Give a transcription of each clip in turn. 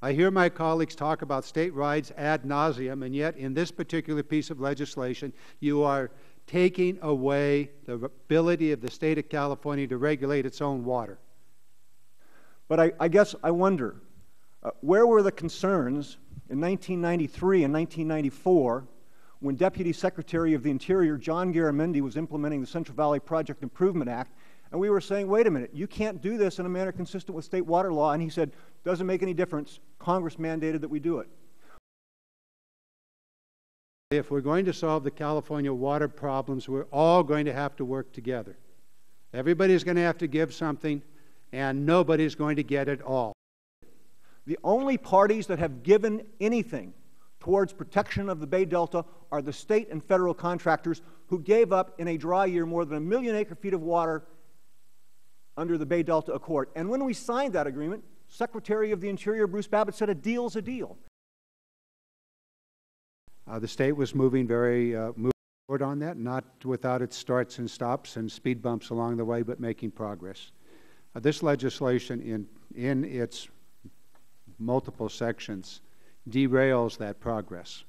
I hear my colleagues talk about state rights ad nauseum, and yet in this particular piece of legislation, you are taking away the ability of the state of California to regulate its own water. But I guess I wonder, where were the concerns in 1993 and 1994 when Deputy Secretary of the Interior John Garamendi was implementing the Central Valley Project Improvement Act, and we were saying, wait a minute, you can't do this in a manner consistent with state water law, and he said, doesn't make any difference, Congress mandated that we do it. If we're going to solve the California water problems, we're all going to have to work together. Everybody's going to have to give something, and nobody's going to get it all. The only parties that have given anything towards protection of the Bay Delta are the state and federal contractors who gave up in a dry year more than 1 million acre-feet of water under the Bay Delta Accord. And when we signed that agreement, Secretary of the Interior Bruce Babbitt said a deal's a deal. The state was moving forward on that, not without its starts and stops and speed bumps along the way, but making progress. This legislation in its multiple sections derails that progress.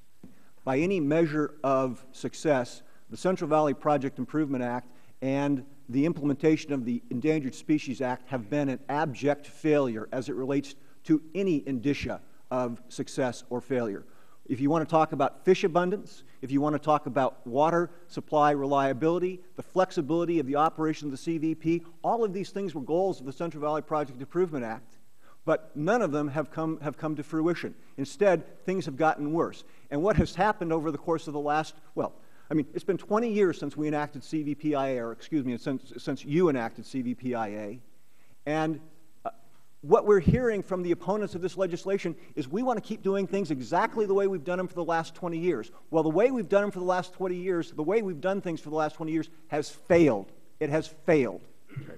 By any measure of success, the Central Valley Project Improvement Act and the implementation of the Endangered Species Act have been an abject failure as it relates to any indicia of success or failure. If you want to talk about fish abundance, if you want to talk about water supply reliability, the flexibility of the operation of the CVP, all of these things were goals of the Central Valley Project Improvement Act, but none of them have come to fruition. Instead, things have gotten worse. And what has happened over the course of the last, well, I mean, it's been 20 years since we enacted CVPIA, or excuse me, since you enacted CVPIA, and what we're hearing from the opponents of this legislation is we want to keep doing things exactly the way we've done them for the last 20 years. Well, the way we've done them for the last 20 years, the way we've done things for the last 20 years has failed. It has failed. Okay.